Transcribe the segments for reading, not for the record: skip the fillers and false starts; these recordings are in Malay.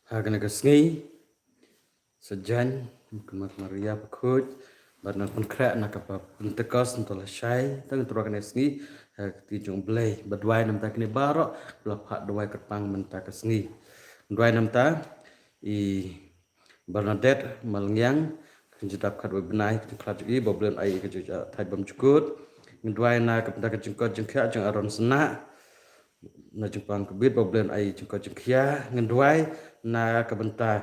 Hagan Gasni, Sajan, Kumat Maria Pakut, Barna pun krak nak apa pun tekas untuk lasai, tang turakan esni, tijung belai, berdua nam tak ni barok, lapak dua kerpang mentak esni, dua nam ta, I Bernadette Malengyang, kenjutap kat benai, kenjutap i, boblen ai kenjutap thai bam cukut, dua nak kepentak jengkot jengkak jeng aron senak, na jempang kebit boblen ai jengkot jengkia, ngenduai na kebentak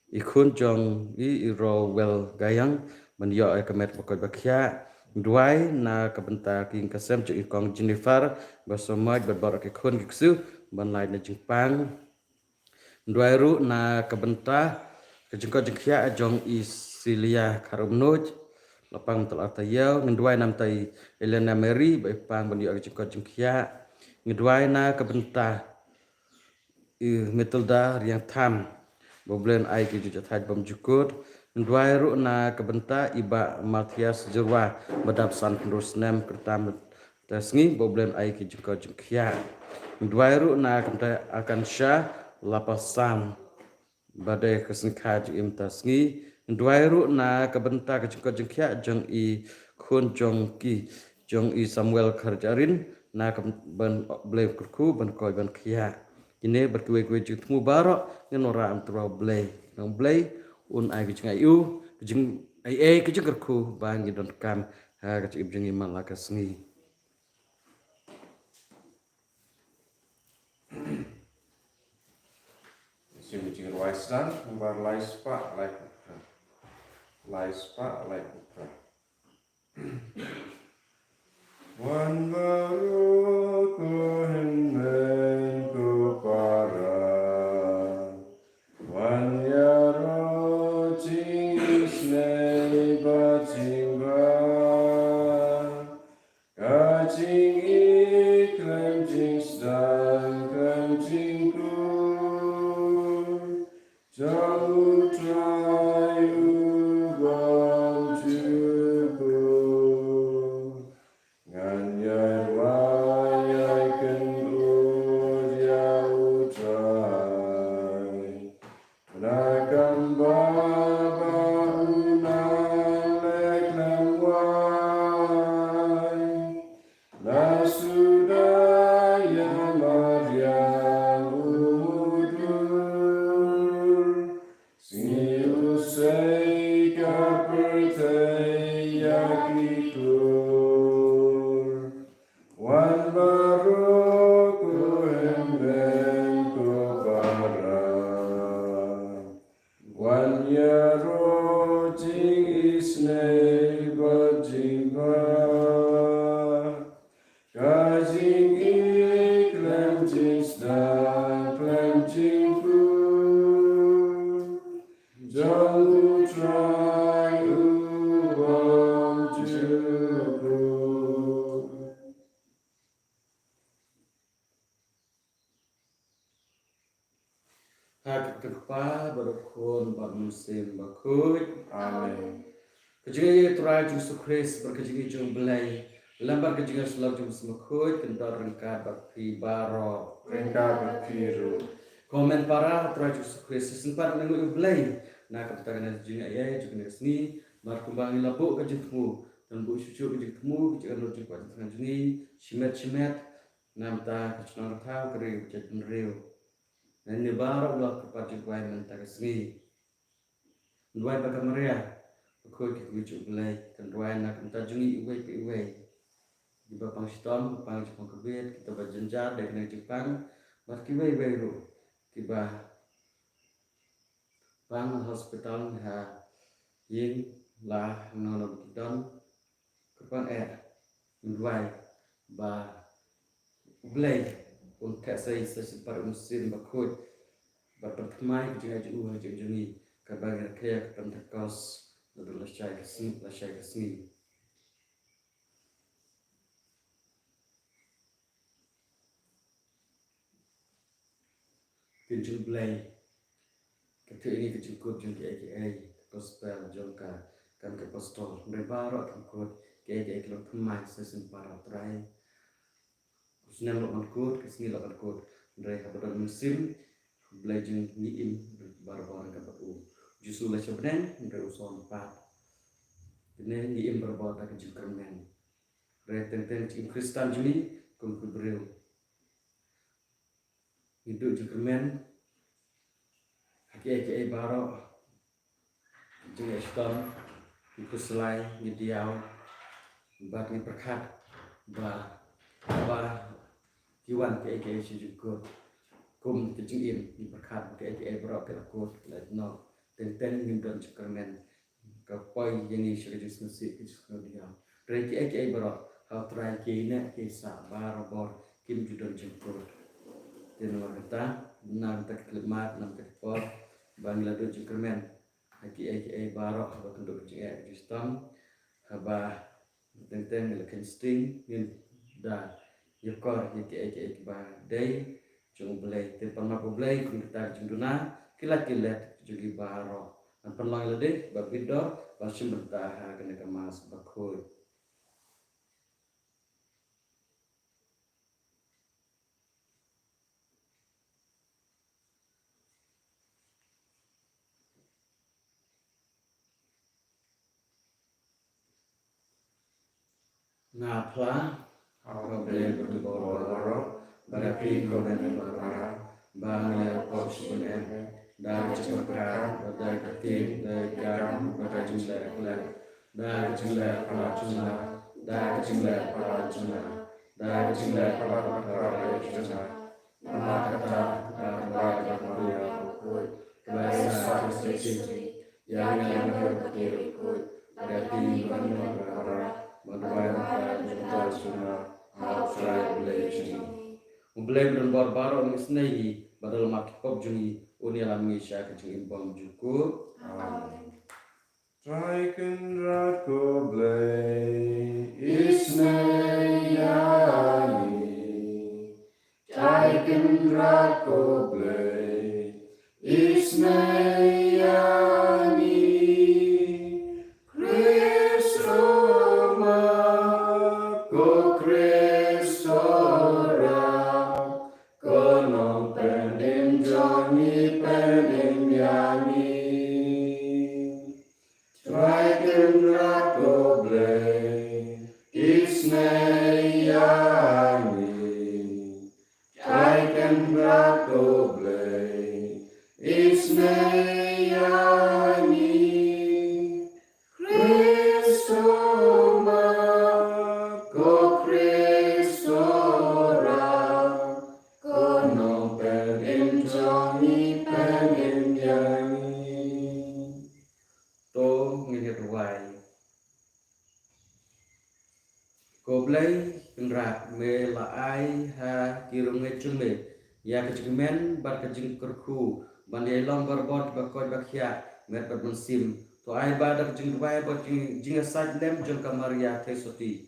ikun jong I iro wel gayang menyo ai kemet pokoi bakia duai na kebentar king kasem je ikong Jennifer basomaj berbarak ikun giksu banlai na jingpang duai ru na kebentar kejengkot jengkia jong I Silia Karumnuj lapang mental atayau ngenduai nam tai Elena Mary bai pang menyo kejengkot jengkia ngeduai na kebentar Matilda riang tham boblen ai ke juja thaj bam jukut ndwai ru na kebenta iba Matias Jerwa badap san pendus nem kertam tasngi boblen ai ke juka jukya ndwai ru na kebenta akan syah lapasam badai kesengkaj im tasngi ndwai ru na kebenta ke juka jukya jong I khun jong I Samuel Karjarin na ben blem kurku ben koi ben kia ini berkue-kue jutmu barok ngenora antara blay nang blay un ai kecing ayu kecing ai kecing kerku bangi don kam ha kecing ibjeng iman lakasni Sing jing Waislan umbar laispa like Wan baru ku hengen ku para Wan yaro jing isnei ba jing ba Ka jing iklem jing stan klem jing ku Jauh try ubang juku Nganyai wayai kendur yau try Nakam baba unalek lem wai La sudaya Maria udur Sini usai kaperte yakikur Wan baru ku hemben ku bara Wan yaro jing isnei bajing Kajing iklem jing stan klem jing ku Jauh try ubang juku ha kepa berkon bab musim bakut Amen. kejing trai Yesus Kristus berkejing jong belai lambar kejing selalu jong semakut kendor rengkat bakti baro Rengka berbiru komen para trai Yesus Kristus sempat nengu belai na katakan jing ayai jong seni mar kumbangi labuk kejingmu dan bu sucu kejingmu kejing anu jing kuat tengah jeni simet nam ta kecnang tau keri kejing riu dan ni baru lah kepada kuai mentang seni duai baka Maria koi ki kujuk belai kan duai nak entah jungi iwe di bapang sitom pang Jepang kebet kita berjenjar dari Jepang bar kiwe ru kiba pang hospital ha yin lah nono bukidon kepang duai ba belai untuk saya sesempat musim bakut berpertemai kejadian jungi kabar kaya Pentecost adalah syai kesini kejung belai ketika ini kejungkut jungi AKA gospel jongka kan ke pastol berbaro kejungkut AKA kelok temai sesempat try Senang lo kut kesini lo kut mereka pada musim belajar ngiim barbar ka u justru la chabnen ndre uson pat ne ngiim barbar ta ke jengkermen re ten cing Kristen juni kum kubreu hidup jengkermen haki baro jeng estom iku selai ngidiau bat ni perkat ba kiwan ke si juga kum kecingin di perkat ke berok ke lakut la no ten ngindon jengkermen ka poi yang ni suri susi ke dia re ke berok how try ke ne ke sa barbor kim judon jengkur den warta nan tak klemat nan tak por bangla do jengkermen haki barok ba kenduk jeng justam haba ten lekan sting min da yokor haki ba dai jung belai te pernah belai kun kita junduna kilat jugi baro an penlang lede babido basim bertah kena kemas bakhoi ngapla apa belai berboro berarti kau dan berkara bangla posmen dan cekar pada ketim dan pada jumlah kelar dan jumlah pelacuna dan jumlah pelacuna dan jumlah pelacuna maka kata bahasa sesi yang berikut berarti berkara Madhvaya Jutta Suna Outside Relation. Mulai berbar baru mengenai badal makipop jungi uni alam Indonesia kecil impam juku. Traiken Ratko Blay Isnayani Traiken Ratko Blay Isnayani Koblai kenrak me laai ha kirunge chume ya kejengmen bar kejeng kerku bandai long barbot bakoi bakhya met bermusim to ai badar jeng duai bot jeng saj lem jeng kamaria tesoti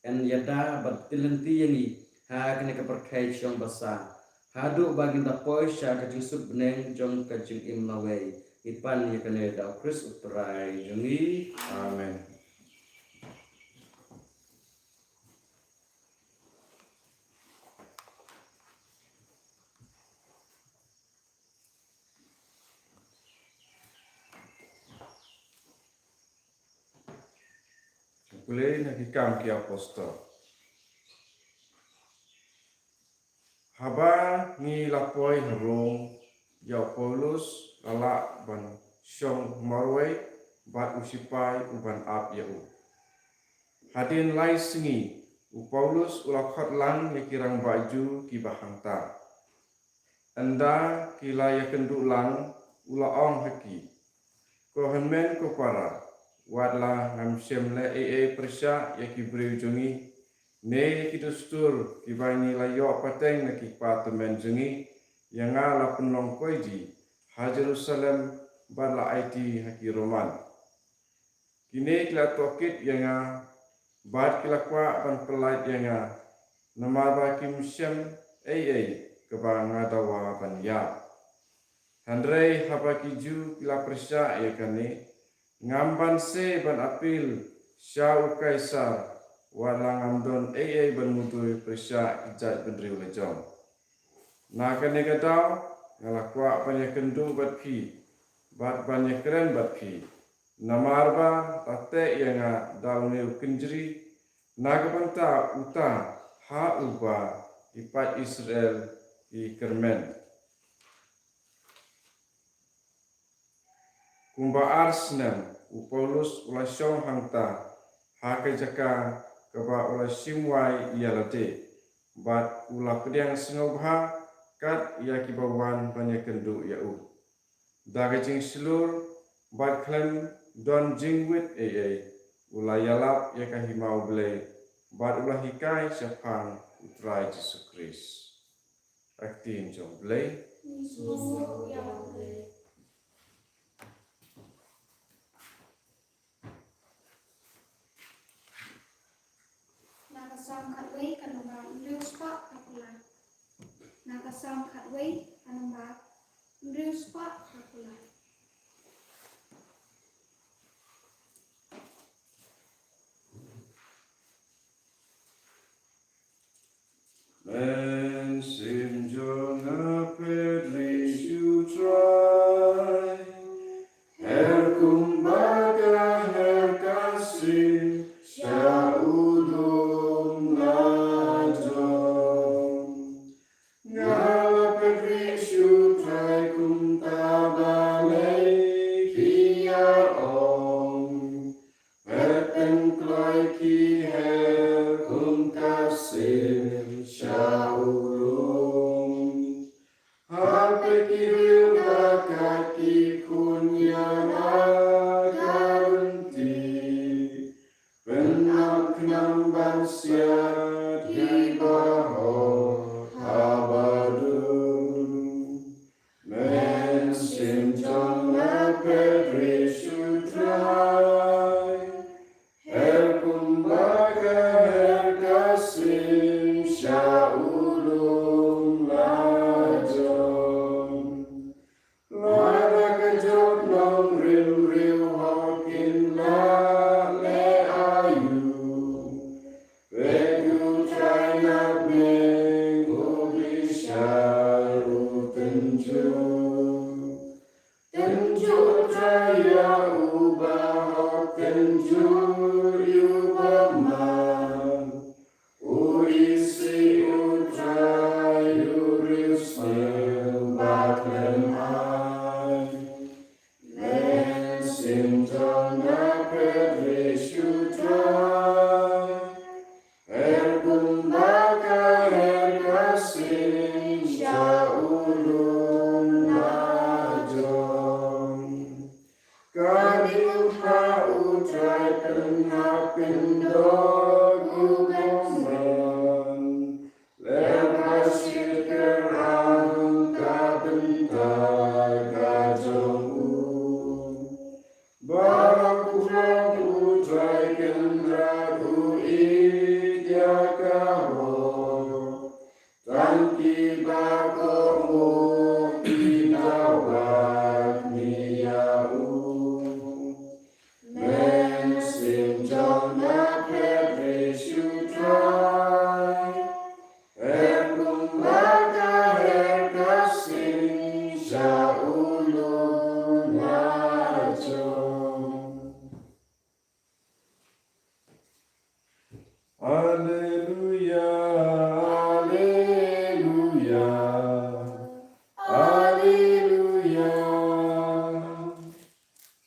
en yada bat tilenti yangi ha kene keperkai chong basa hadu baginda poi sha kejeng sub beneng jong kejeng imlawei ipan ya kene da Kris utrai jengi Amen. Boleh nak hikam ki apostol. Haba ni lapoi harung ya Paulus lala ban syong marwai bat usipai uban ap ya u. Hadin lai singi u Paulus ulakhat lan ya kirang baju ki bahangta. Anda kila ya kenduk lang ulaong haki. Ko henmen ko para wadla ngam semle persya ya kibriu jongi ne kidustur kibani layo pateng na kipatumen jongi yang ala penong koiji ha Jerusalem barla IT haki Roman kini kila tokit yang bad kila kwa ban pelait yang nama kim sem kebang adawa ban ya Handrei habakiju kila persya ya kane ngamban se ban apil syau kaisar walang amdon ban mutui persya ijat bendriu lejong. Na kene gadau ngalakwa banyak kendu bat pi, bat banyak keren bat pi. Namarba tate yang dalmeu kenjri, nagabanta uta ha uba ipat Israel i kermen. Kumba Arsenal u Paulus ula syong hangta ha kejaka kaba ula simwai ialate bat ula kediang sengobha kat ia kibawan banyak kendu iau. Daga jing silur bat klem don jingwit ula yalap ia kahimau ble bat ula hikai syafang utrai Yesus Kris. Aktin jong ble. Nakasam katway kanamba Riuspa kapulan. Nakasam katway kanamba Riuspa kapulan. Men sim jona pedri you try. Her kumbaga her kasih syaulum najom. Ngala pedri you try kum tabalei kia om. Verpen kloi ki her kum kasih syaulum. Harpe kiriu kaki kunyana garanti. Benam kenam bansia di bawah habadun. Men simjong na pedri sutrai. Her kumbaga her kasih syaulum lajom. Lada kejot nong riu hokin la le ayu. Vegu trai nak meng ubi syaru tenju. Tenju traya ubah hok tenju yubaman. Urisi utrai urismel batlem hai. Len simtona pedris utrai. Er kumbaga er kasih syaulum najom. Kami utha utrai pernah pendog ubeman. Lepasir kerang kabentai kajong. Barak kurang utrai kendraku idya kaho. Tanki bakomu idawat miyau. Men simjong na pedris utrai. Er kumbaga er kasih syaulum najom. Alleluia, alleluia, alleluia.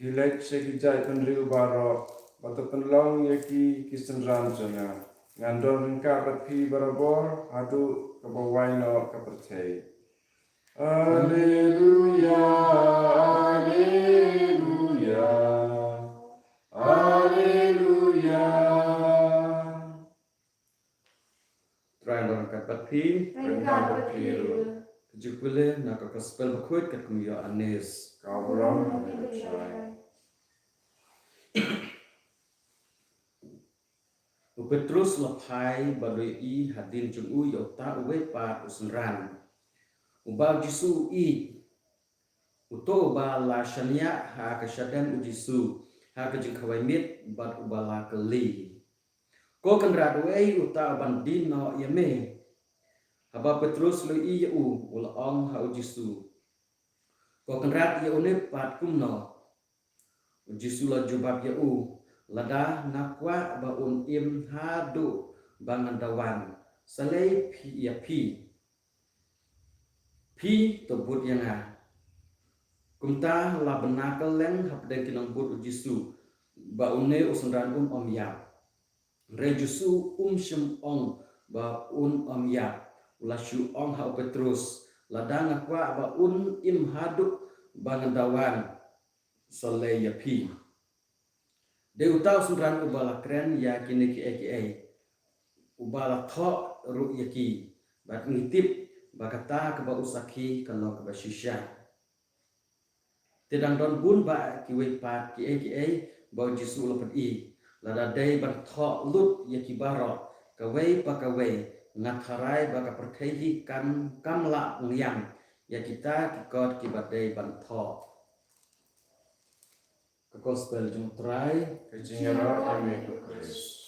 Kilet sekijai penriu barok, batu penlong yaki kisen ramjona. Ngandor ringka patpi barabor, hadu kabawaino kapertei. Alleluia, alleluia, alleluia. Try long kat patpi. Ringka patpi. Jukule nak gospel bakut kat kumya anes. Kau belum percaya. Petrus lapai badoi i hadin chung u yota uwe pa usunran. Uba jisu i. Uto uba la shania ha ka shadan u jisu ha ka jing kawai mit bad uba la keli. Ko kan radwei uta bandin no yame. Haba Petrus lo i u ula ong ha u jisu. ko kenrat ya une pat kumno Jisu la jubab ya lada nakwa ba im hadu bangandawan salai pi ya pi to but yang kumta la benakal leng hapde kinang but Jisu ba une usundran om ya re Jisu shem ong ba om ya la shu ong ha Petrus lada nakwa ba im hadu bangandawan salai ya pi de utau sundran ubala kren ya kini ki ubala tho ru yaki bat ngitip bakata ke ba usaki kalau ke ba shisha tidang don bun ba ki we pat ki ba Jisu lopat lada dai ban tho lut yaki baro ka we pa ka we ngatharai ba ka perthei kam kamla ngyang ya kita ki kot ki ba dai ban tho ke gospel jung trai Kejingara ame ke Kris.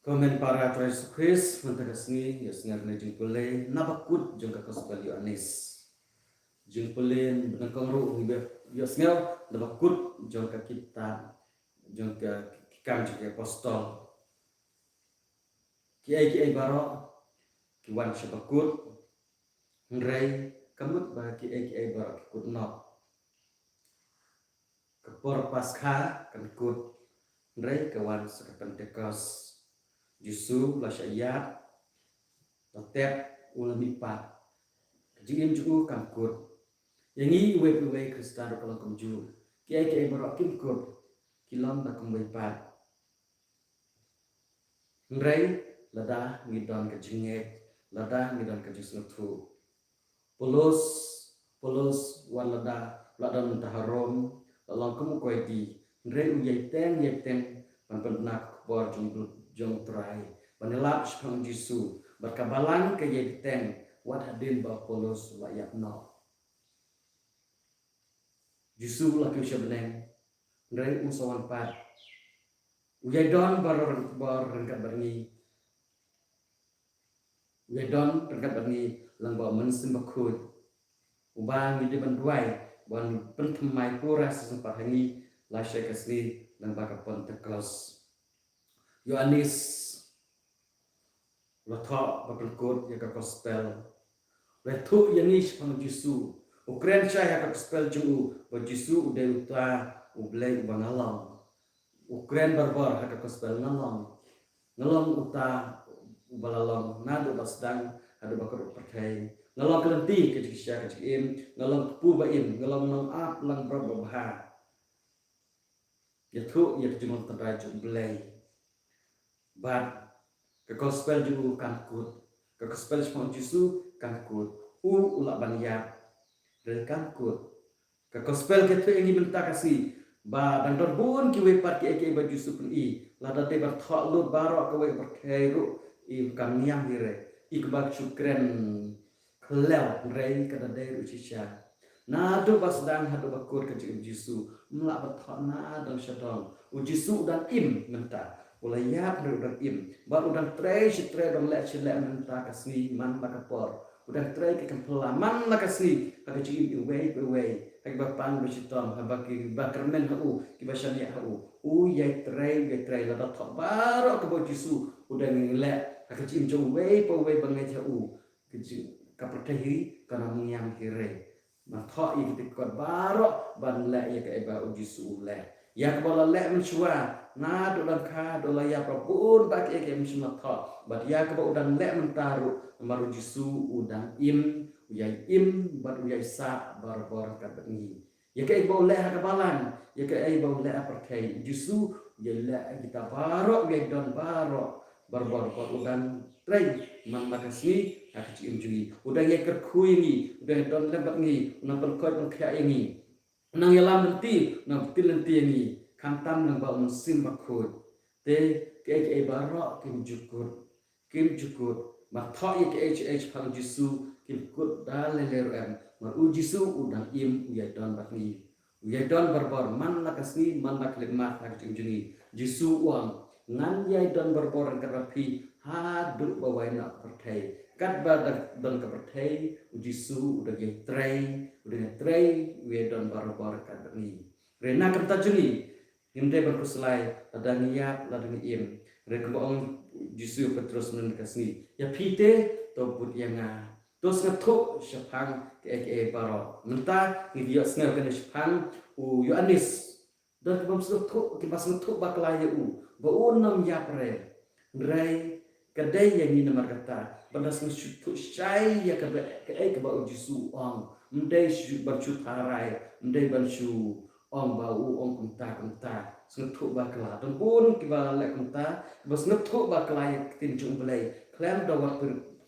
Komen para Yesus Kristus mentegasni ya sengar na jing pulay nabakut jung ka gospel Yohanes jing pulin benangkong ru ya sengar nabakut jung ka kitab jung ka kikam jung ka apostol ki baro ki wan syabakut ngrai kamut ba ki baro ki kutno kepor pasca kan kut ngrai kawan sa Pentecost Jisu la syayat tatep ulamipat jingim ju kangkut yangi we Kristen kalau kumju ki barok kim kut kilom da kum pat ngrai lada ngidon ke jinget lada ngidon ke Jisu tu polos wan lada mentaharom lalong kum koy di ngrai uyai teng pan nak bor jong trai panelap spang Jisu berkabalan ke yeteng wat hadin ba polos wa yakno Jisu la ke shabneng ndai usawan pat uyai don bar rengkat berni uyai don rengkat berni lang ba mensim bakut ubang di banduai ban pentemai pura sesempat hangi la syekasni lang ba ka Pentecost Yohanes Lotha berkut ya ka gospel Letu yanis pang Jisu ukren saya ka gospel ju ba Jisu udah uta ublay bangalang ukren barbar ka gospel ngalang uta ubalalong nado basdang ada bakar percaya ngalang kelenti ke jisya ke im ngalang pu baim ngalang nang ap lang berbah yatu ya jumon teraju ublay But ke gospel ju kangkut, ke gospel semua Jisu kangkut, ulak banyak dan kangkut. Ke gospel kita ingin minta kasih, ba dan dorbun kiwe pat ki ba Jisu pun lada te bar thok lut barok kiwe berkairu kam niam hire, ikbak syukren klew rei kada dai rucisha. Nado basdang hadu bakur ke Jisu, melak bathok na dan syadong, Jisu dan minta. Ulayap dan im, baru dan tray dong lek menta kasni man makapor, udah tray ke kempelaman makasni, kaki cim iway, kaki bapan bercitom, habaki bakermen kibasan ya yai tray lada tok baru ke Jisu, udah ngelek, kaki cim jom way bangai keci kapertehi karena mengyang hire, matok yang kita baru ban lek ya ke Jisu lek, ya kepala lek mencua. Na dolan ka dola ya prabun baki ke misna tha bat ya ke udan lek mentaru maru Jisu udang uyai bat uyai sa bar ka bengi ya ke ibo lek ka balan ya ke ibo lek perkai Jisu ya lek kita barok ya don barok bar udan trai man makasi ak cim jui udan ya kerkui ni udan don lebat ni nang koi kya ini nang yalam menti nang tilenti ni kantam nang ba musim bakut te ke barok kim jukut ma tho ye ke pang Jisu kim kut daleleru ma Jisu udang uyai don bakni uyai don barbar man lakasni man laklemat ak juni Jisu uang ngan yai don barbar karapi hadu bawai nak pertai kat badak don ka pertai ujisu udah ge tray we don bar kat ni rena kam ta juni himde berkuslai ada niat ada im rek bong jisu petrus nun kasni ya pite to put yanga to snathuk shapang ke baro menta ni dia snel kan shapang u Yohanes dan kebam snathuk ke bas snathuk baklaya u ba unam ya pre rai kadai yang ni nomor kata badas snathuk syai ya ke ba jisu ong mendai bercut harai mendai bercu ong bau ong kunta snathuk bakla dan pun kiba lek kunta bas snathuk baklaya tinjung belai klem dawat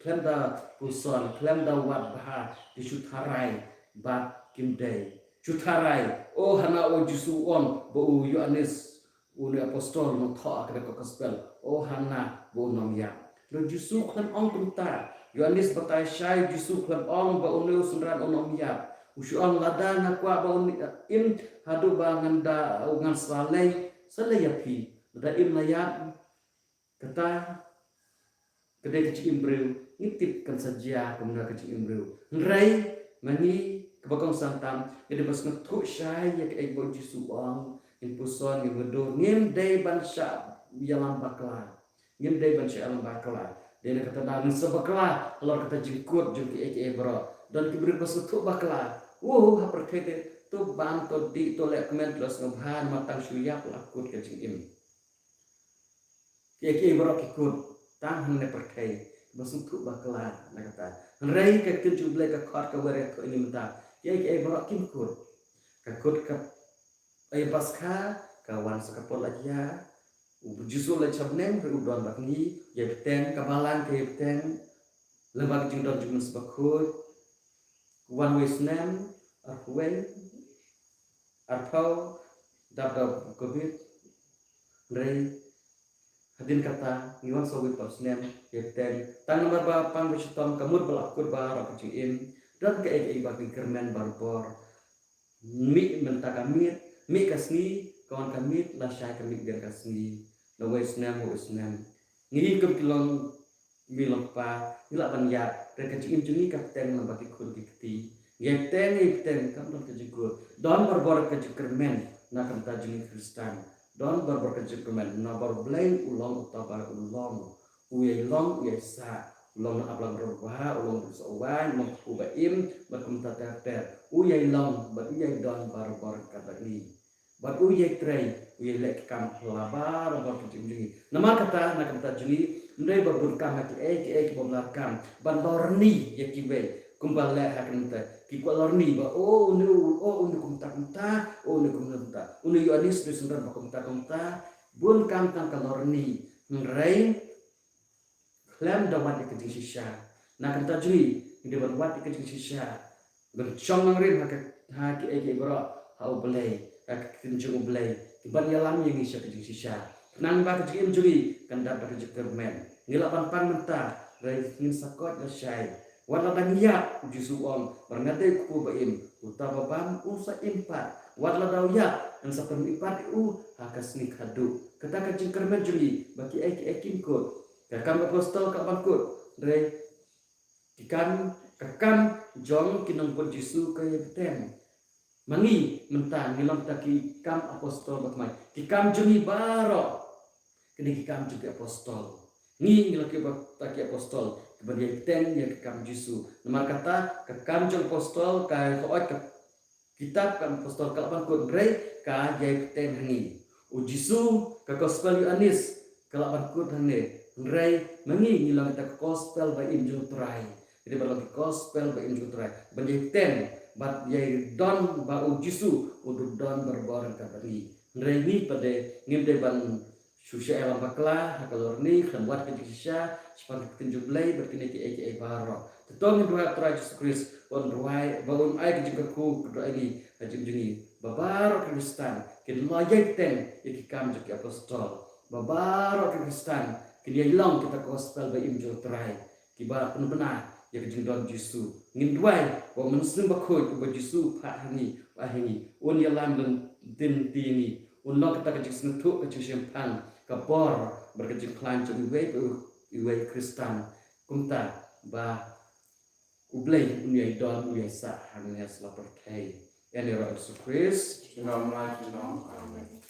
klem da puson klem da wat bah di sutharai bat kimdei sutharai oh hana o jisu on bo Yohanes uni apostol no tha akre ko gospel oh hana bo nom ya lo jisu klem ong kunta Yohanes batai syai jisu klem ong ba uni sunran onom ya usu on lada na kwa ba uni im hadu ba nganda ngan salai yapi da im na ya kata kedai kecil imbreu ngitip kan saja kemudian kecil imbreu ngerai mani kebakang santam jadi pas ngetuk syai ya ke ibu jisu ang impuson yang bedo ngim day bansa yalam bakla ngim day bansa yalam bakla dia kata dah sebakla kalau kata jengkut jengki eke bro dan kibri pas ngetuk bakla hapar kete tu ban to di to lek kemen plus ngobhan matang suyap lakut kecil im eke bro kikut tang hne perkai basuk bakla na kata rei ka kinju blai ka khot ka were ko ini mta ye bro kim kur ka kut ka ai paskha ka wan sa ka pol aja u jusul la chabnem ru don bak ni ye ten ka balan ke ten lebak jing don jung sebakut wan wisnem arwen arthau dab covid rei hadin kata ngiwan sawit pasnem yeten tan nomor ba pang bistom kamut balakut ba ra kecim dan ke bagi kermen barbor mi mentaka mi kasni kawan kami la syai kami biar kasni la wesnem ngi kem kilong mi lompa ila ban ya dan kecim jungi kapten la bagi kur dikti yeten kam don kejikur don barbor kermen na kam ta jungi Kristen don berkerjakan nabar blame ulang utabar ulang uyai long uyai sa ulang ablang berubah ulang bersawan mengkubaim berkumtater uyai long uyai don bar kata ini bar uyai tray uyai lek kam labar berkerjakan nama kata nak kata juni ndai berburkam ki bomlarkam bandorni yakibe kumbal lek akan ki kolorni ba unu kumta unu Yohanes di sundar ba kumta bun kam tang kalorni ngrei klam dapat ke sisha na kan tajui ide wat ke sisha berchong ngrim ha ki bro hau belai ak kinjung belai ban yalam yang isya ke sisha nang ba ke jui kan dapat ke kermen ngilapan pan menta rai ngin sakot la syai wala dangya jisu on bernate ku baim utama bam usa impat wala dawya an sapem ipat hakas ni kadu kata kacing kermen juli baki ekim ko kakam apostol ka bangkut re kakam jong kinong pun jisu ka yeten mangi mentang ngilam taki kam apostol batmai kikam juli baro kini kikam juga apostol ngi ngilaki taki apostol kemudian ten yang kekam Jisu. Nama kata kekam jong apostol kai hoat ke kitab kam apostol kalaban kod rei ka jai ten hangi. U Jisu ke gospel Yohanes kalaban kod hangi rei mengi ngilang kita gospel ba injil trai. Jadi balagi gospel ba injil trai. Banjai ten bat jai don ba u Jisu udu don berbareng kabari. Rei ni pada ngimde ban susya elam bakla hakalor ni khamwat ke jisya sepanjang kenjublai berkini ke baro tetong dua trai Yesus Kristus on ruai bangun ai ke juga ku kedua ini hajim jungi babaro Kristen kin layek ten ikam juga apostol babaro Kristen kin ilong kita gospel ba imjol trai kiba benar ya ke don Yesus ngin duai wa mensim bakut ba Yesus pa hani un yalam dan tin tini un lo kita ke Yesus nutuk ke Yesus pang kabor berkecil klan jadi wei iwai Kristan kumta ba ublay unyai don unyai sa hanya selaperkai yani roh Yesus Kristus Nama Tuhan. Amin.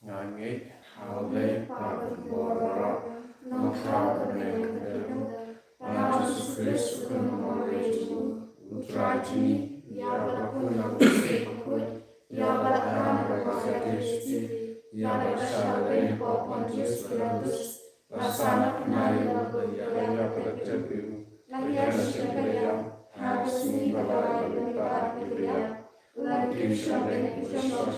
Ngangit halde padat borak nokau kenek kedem Yesus Kristus kenomorejmu utrajini ya balakun aku sekut ya balakan berkasa Kristi ya berkasa dari popon Yesus Kristus lasana kenali ya berkata biru ya sekalian harus ni balai berkat diberikan Lagi sampai usaha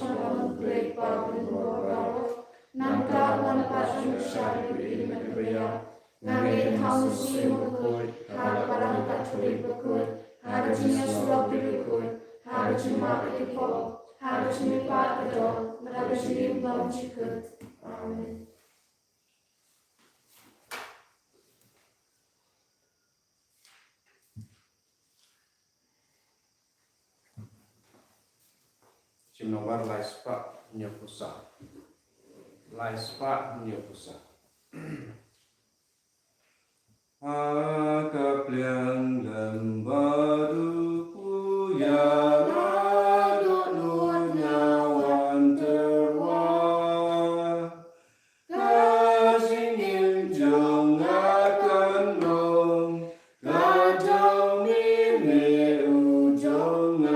baik pabrik baru, nangka wanita syari beriman bayar, nangin haus simukut, har barang tak culik bekut, harus nyeslo berikut, harus makai pol, harus mipat betul, harus diimbang cikut. Amin. Nomor laispa nyopusa Akapliang dan baruku yang adonun nyawan terwah kasingin jong akan dong kajong mimi ujongan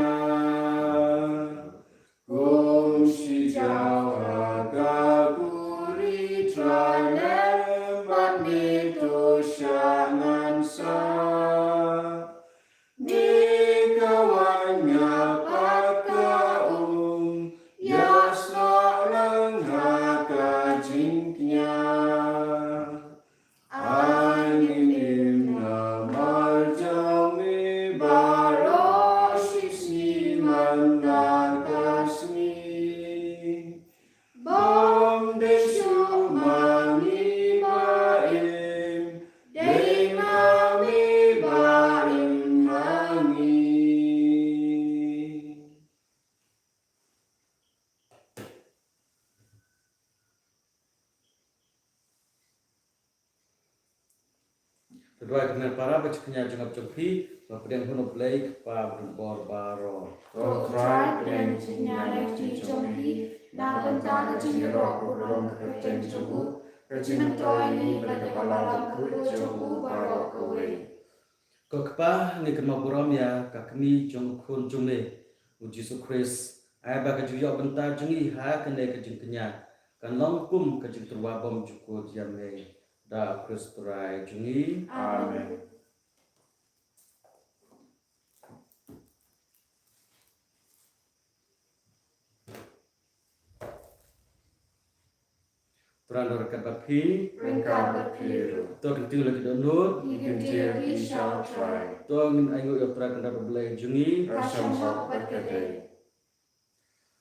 si jawa gaguri tralem bandito syangan sa di kawannya pakaung yasno lenghaka jingknya angin imna marjami baro sisi mandakasmi Bom desu mani baim, dei mami baim mami. Kedua dengan para bacanya jengap jengpi, bapedang hunop lake pa berbor baro. Try dan sinyalai di jombi, na bentana jingerok urong kerjeng jogu, kerjeng toy ni pada kalalam kulit jogu barok kowe. Kokpa ni kemaburam ya kakmi jong kun jume uji Yesus ai ba kajuyok benta jungi ha kene kejeng kenya kan longkum kejeng terwabom juko jame da Kristus jungi Amin. Terandor kabapi Rengkar berpiru, to kentiu lagi donut Gentil we shall try, to ngin ayo yo tra kanda belai jungi Rasam hak berkedai,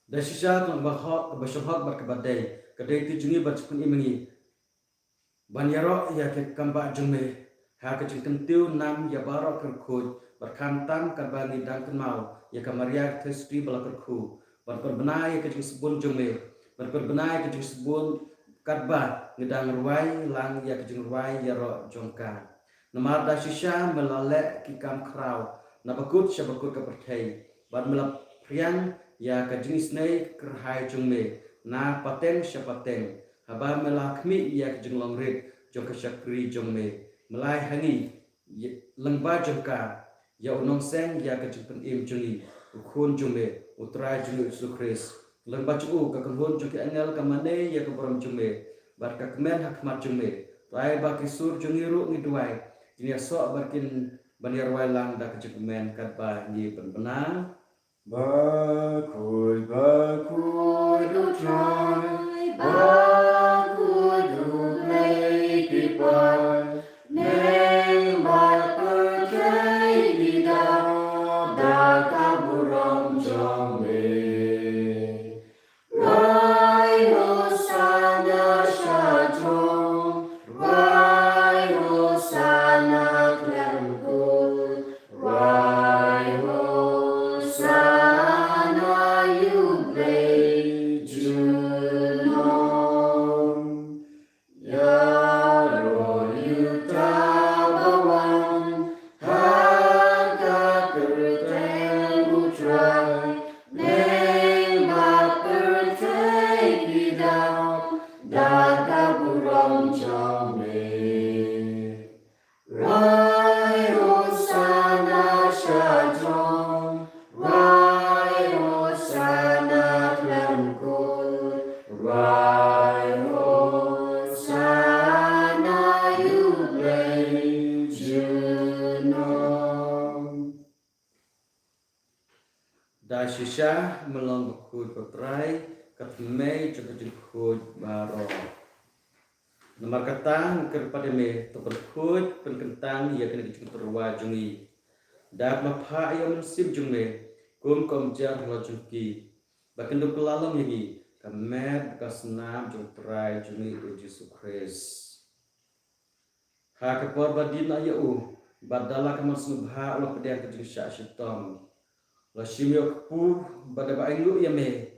da sisa kang bahok kabashok berkebadai kadai ti jungi bercukun imengi banyaro ya ke kamba junge ha kejeng kentiu nam ya barok kerkut berkantam kabangi dan kenmau ya ka Maria Kristi balakarku ban perbenai ke jing sebun jume ban perbenai ke jing sebun katba ngedang ruai lang ya ke jing ruai ya ro jongka namar da shisha melale ki kam krau na bakut syabakut ka perthai ban melap priang ya ka jing snei kerhai jume na pateng syapateng haba melakmi ya ke jing longrit jongka syakri jume melai hangi lengba jongka ya unong seng ya ka jing im jungi ukhun jume utrai jungi Yesus Kristus lengba chu ka kanhun jungi angel ka mane ya ka borom jume bar ka kemen hakmat jume rai ba kisur jungi ru ngidwai ini so barkin baniar wailang da ka kemen kat ba ni benbenang Bakul utrai, bakul ulai kipai, neng bat percaya tidak, dah burung jombe. Rai hosana syajong, rai hosana klengkul, rai hosana yublei junon. Ya roh yutabawan, harga kerteng utrai, neng bat percaya tidak, dah burung jombe. Rai hosana syajong, rai hosana klengkul, rai hosana yublei junon. da shisha melong bakut potrai kat mei jongka jing khut baro namar katang kepada me to berkhut penkentang ya kena jing terwa jungi da mapha ya mensim junge kum kom jar lo jungki bakin do kelalom yagi kamet kasnam jung trai jungi Yesus Kristus ha ke por badina ya badala kamar subha lo pedang ke jing sya shitom la shimyo kepu bada ba inglu ya me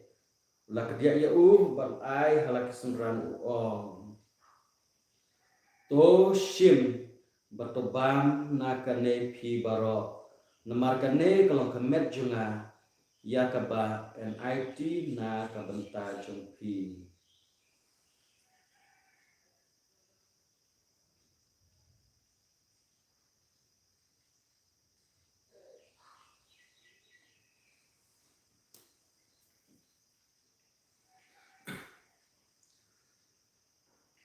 la kedia ya bal ai halak sunran to shim batobam na kane pi baro namar kane kalau kemet junga ya kaba NIT na kabenta jungpi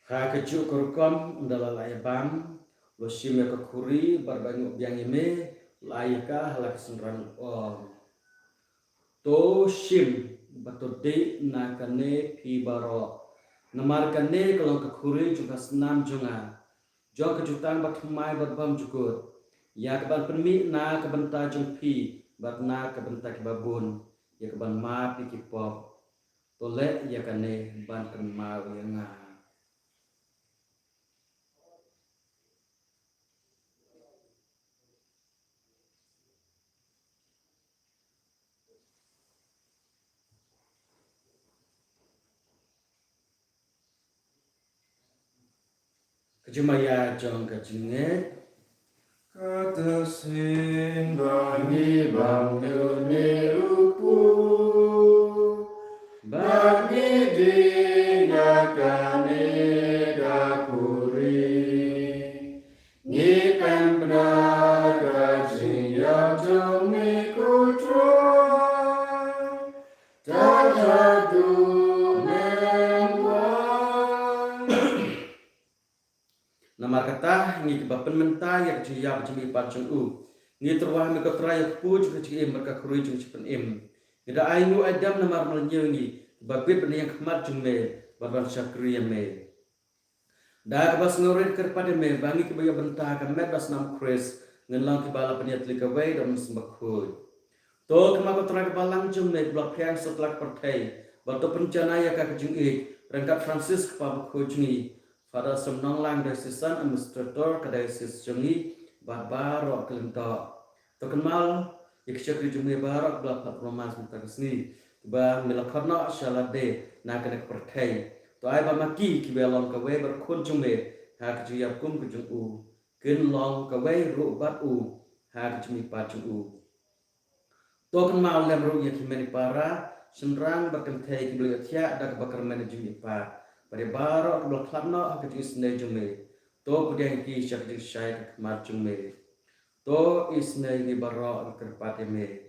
ha keju korkom ndala layabam lo shimya kakuri barbanyu biang ime layaka halak sunran to shim batode na kane pi baro namar kane kalau kakuri juga senam junga jong kejutang batmai batbam jukut ya keban permi na kebenta jungpi batna kebenta kibabun ya keban ma pi kipop tole ya kane ban kemau yang kejumaya jong kejinget Kata sin bani bang yune upu, bani dinakane dakuri, ngipen benar kajing yang jomni kutroy, tajadu membuat. namar kata ngi kebapen menta ya kejia bejemi pacung ngi terwah mi kotra ya puj kejim merka krui jung cipen im ngida ainu adam namar melnyengi babit ben yang kemat jume baban syakri me da kebas ngorit kepada me bangi kebaya benta kamet bas nam kris ngenlang kibala peniat likawai dan sembakhui to kema kotra kebalang jume blok yang setelah pertai batu pencana ya ka kejing rengkat Francis kepabukhu jungi Pada semnong lang dasisan administrator kedaisis jungi barbar kelento. Terkenal Ikshak di jumlah barak belakang romas minta kesini. Ba milakharna shalade na kena perthai. To ai ba maki ki belon ka we ber khun jumbe ha ki ya kum ku jung u. Kin long ka we ru bat u ha ki jumi pa jung u. To kan mau lem ru ya ki meni para senrang bakam thai ki beli thya dak bakar meni jumi pa. Pada barak belakharna ka jung sne jume. To kudang ki syak jing syai mar jume. To isne ni barak kerpate me.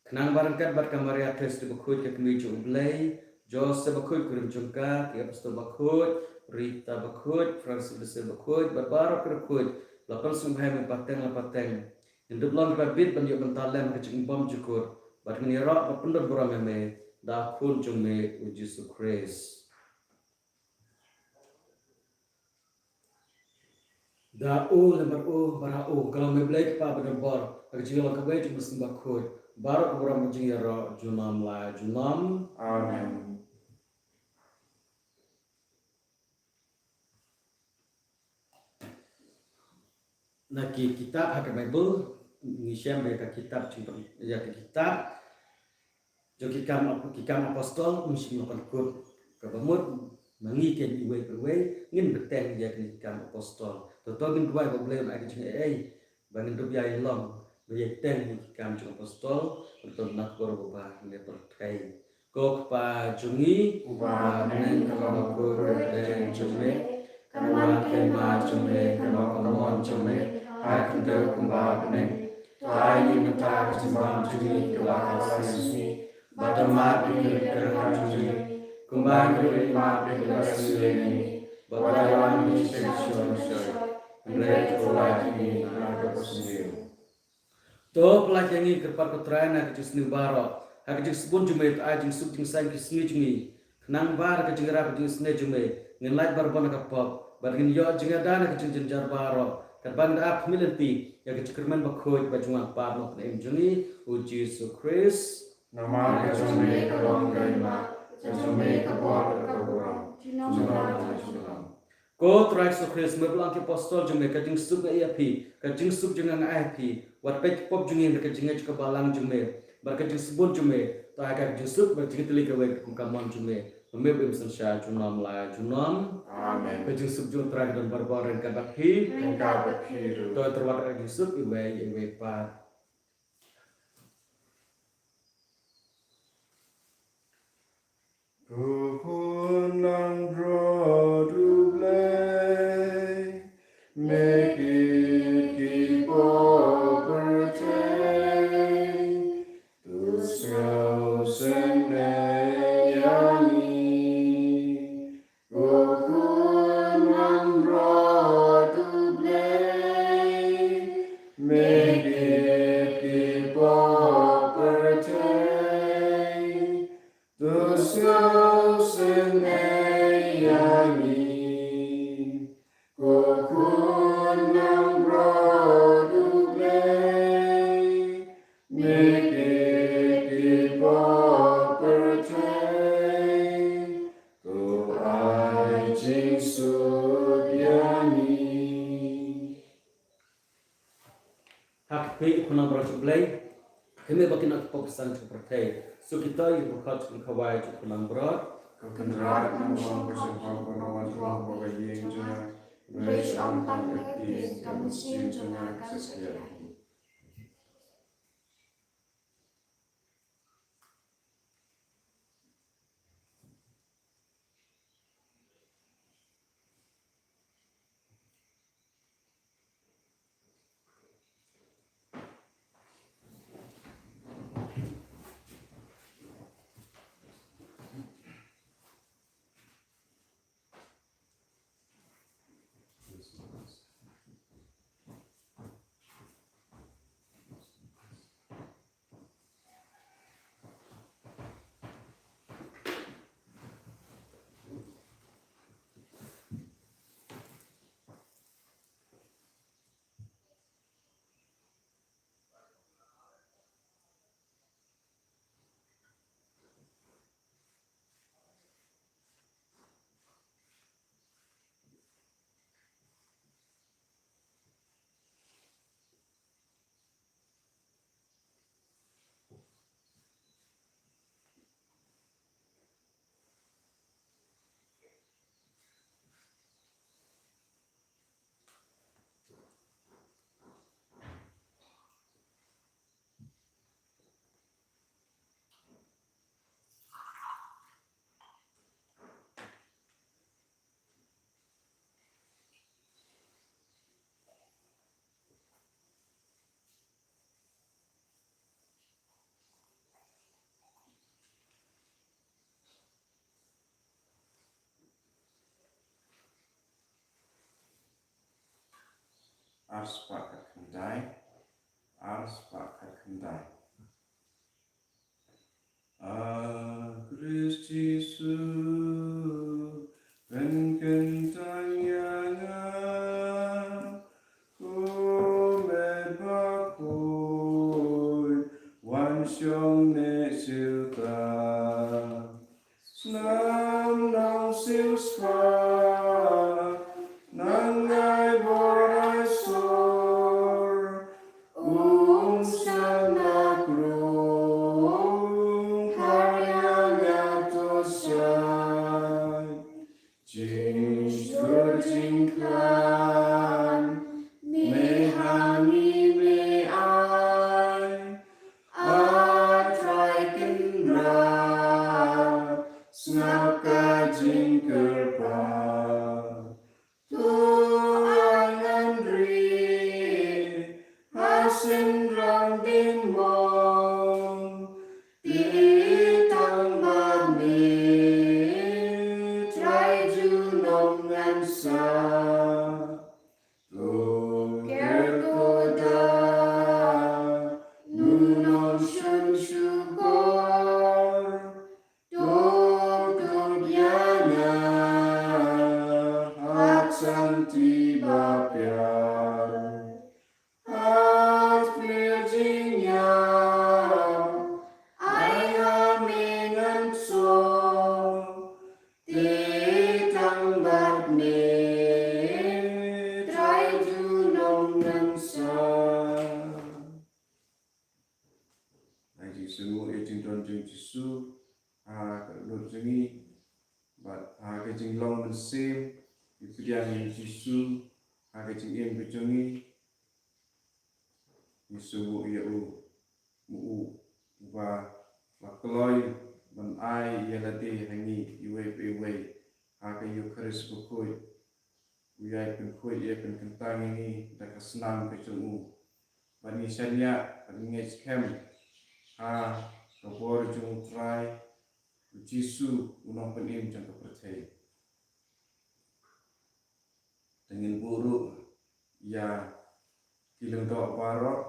Kenang barangkat bat kamari atas tu bakut ke kemiju ublay, Joseph bakut kurim jungka, ki apostol bakut, Rita bakut, Francis besar bakut, bat barok kerkut, lapan sumbai lapateng. Hidup long babit banyak bentalan ke cing bom cukur, bat menirok bat pendor berameme, dah kun jume uji sukres. Da lembar bara kalau meblek pa berbor, kecil kabai cuma sembakut. Barak orang berjingara junam la junam. Amen. Naki kitab hak Bible ngisem mereka kitab cuma ya kitab. Jo kikam apostol mesti melakukan kut kebamut mengikan iwe ngin beteng ya kikam apostol. Toto ngin dua problem ada cing bangin tu biaya long. Bayeteng kikam cing apostol untuk nak korba ne perkai. Kok pa jungi Uba neng kalau kurut dan jume, Kanuan kema jume kalau kamon jume, akan dah kumba neng. Tuai minta kecimbang jume kelakar sisi, batamat pikir kerana jume, kumba kiri mat pikir sisi, batalan mistik syoi, mereka tulai ini naga bersendiri. To pelajangi kerpat keterana ke jus baro hak jus sebun jume ajing sub jing sang kisni jumi kenang bar ke jingra ke jus ne jume ngelai barbon ka pop bargin yo jinga dana ke jing jar baro kat bang da milenti ya ke cikerman bakhoy bajunga par no em juni uji Yesus Kris Nama kejume kalong gaima, kejume kabor kaburam, junam. Ko trai Yesus Kris mebelang ke apostol jume ke jing sub ga iapi ke jing sub jinga ngapi wat pek pop jungin ke jinga juga balang jume bar ke jing sebun jume to aga jing sub bar jing teli ke we kamon jume membe bim sensya junam la junam Amen. ke jing sub jun trai dan barbaran ka bakhi Engkau berkiru. to terwat aga jing sub iwe pa Kukunang roduble, make it keep over day. Tu seus yangi, kukunang roduble, make it keep over day. Tu seus yangi, kukunang roduble, make it keep over day. Tu ai jing sud yangi. hak pe kunang bro blai keme bakin ak pop san seperti so kita yang berkat kawai kunang bro Kebenaran yang bersembah penawan Tuhan bagi yang jenak, mereka angkat kaki dan mesin jenak sesekali. sepakat kendai, sepakat kendai. Kristus ben kentang yang kumet bakui wan xiong ne silta snam nang sil spa nang ngai borai sor sana krung karyanya tosai jing jing klan me hani me ai try kendra snapka jing kerpa tu angan ri hasin rang bin mong ti tang mani try ju nong ngan sa tu ker ko da nu non shun shu kor tu yana hat santi bapiar hat Virginia ai amingan so ti tang bat ne try ju nong ngan sa Lagi semua ejing don jing jisu kalau jengi bat kejing long mensim ipidian yang jisu kejing yang bejongi Yesu iau mu ba keloi ban ai yalati hangi iwe iwe ke Eucharis bukoi uyai pen koi ia pen kentang ini dak senam ke jemu bani sanya bani ngeskem kabor jung try Jisu unong penim jang kepercaya dengan buruk ya kileng dok barok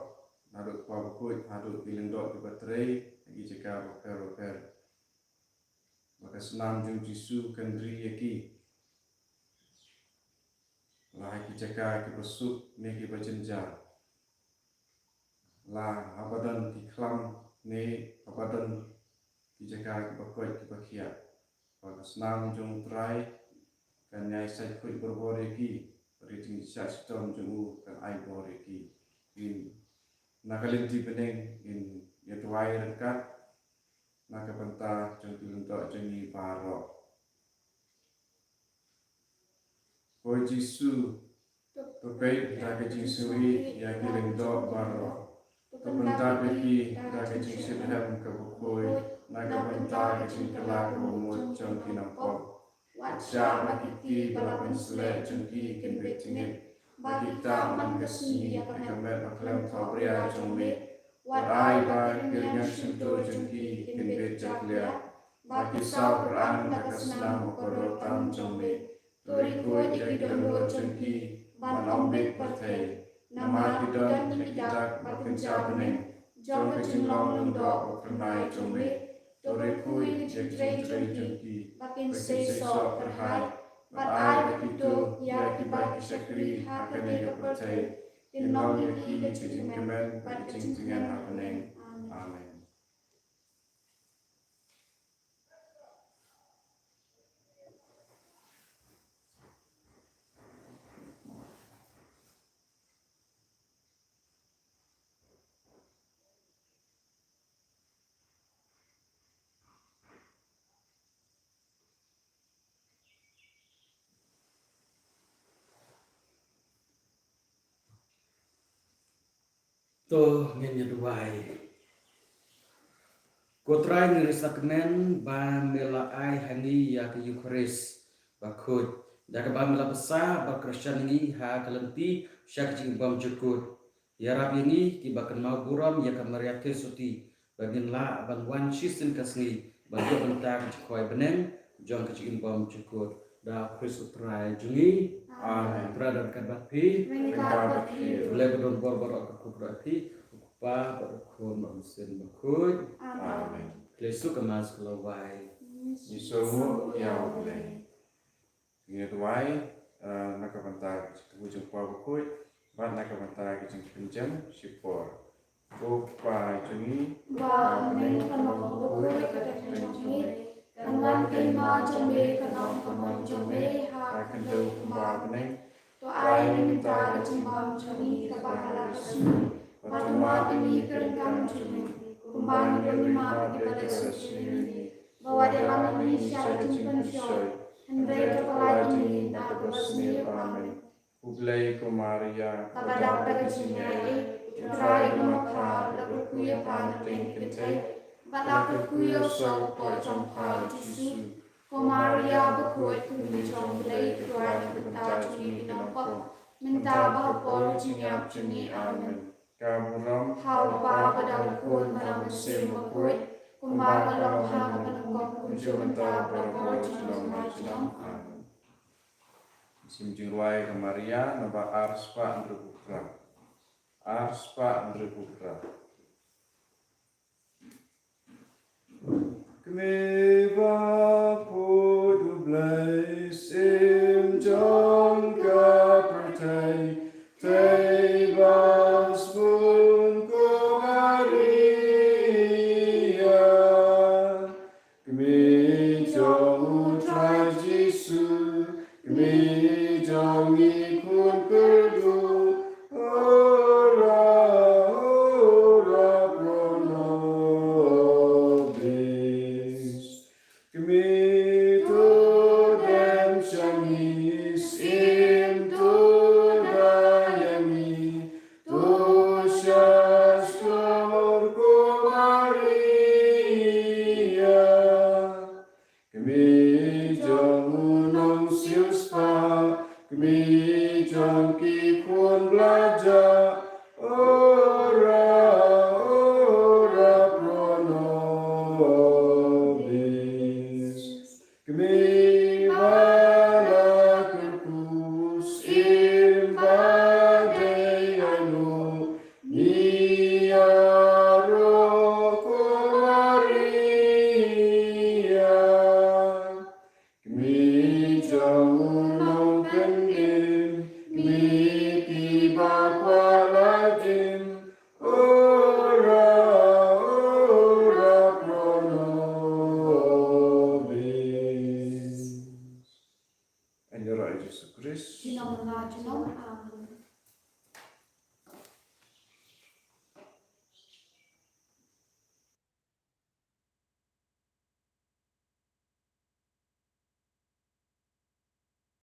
naduk pabukut haduk kileng dok ke baterai lagi jika bakar maka senam jung Jisu kendri yaki lah ki jaka ki besuk ne ki bajenja lah abadan ki klam ne abadan ki jaka ki bakoi ki bakia maka senam jung try kan nyai sai kut berboreki beriting sat stone jung kan ai boreki in nakalinti peneng in yatuai rekat nakapenta jung tuluntok jengi barok Koi Jisu Pepet dake jingsui ya kileng dok baro Kepenta beki dake jingsi dalam kebukoi Nakapenta kejing kelak kebumut jong kinampok Waksha makiki balapan selek jengki kinbet tingit Bakita man kesini akamet maklem fabria jongme Warai ba kirnya sentuh jengki kinbet jaklia Bakisau perang dakasenam mokorotam jongme Torikoi jadi dondor jengki ban ombik pertai nama kidon idak bakenca beneng jong kejinglong lendok kenai jombe torikoi jadi jengki bakin sesok terhai bat ai begitu ya kibar kisekri hakane kepercai tinong yaki kejing kemen bat kejing hapeneng amen to ngenya duai kotrai ngirisaknen ba mela ai hani ya ke Eucharis bakut dak ba mela besar ba Kristen ini ha kalenti syak jing bam jukut ya rab ini ki bakan mau buram ya kamaria kesuti bagin la ban wan sisen kasni ba yo bentar koi beneng jong ke jing bam jukut da Kristus terai jungi Amen. berada dekat bapi Ringkat bagi. boleh berdon bor aku berarti kupa berkon mesin berkut Amen. Yesus kemas kelawai Yisomu yang boleh. Ingat wai nakabantar kujung pa bukut bat nakabantar kujung pinjam sipor. Kupa jungi Ba neng kanong bukul kadang jongi. Kangan kema jombe kanong kamon jombe ha kendau kumba beneng to ai minta jimbang jongi kabahala kasih. Patuma demi kerengkang jongi. Kumbang demi ma di pada suci ini. Bahwa dalam ini syara jimpan syoy. Hendai kepala ini tak berseni amin. Ublay ko Maria Kabadak pada jinyai. Utrai nomaka lagu kuya panting kentai. Balak kuya so po jongkal jisu. Komaria bukut kuni jonglay kuat bentar juni binopok. Minta bahapol jinyap juni amin. Kaburam Hal pa padang kun pada musim bukut. Kumbang along hang penengkok kunju mentah berapa jinong majinong amin. Sim jingruai ke Maria naba arspa andre bukra. Arspa andre bukra. Keme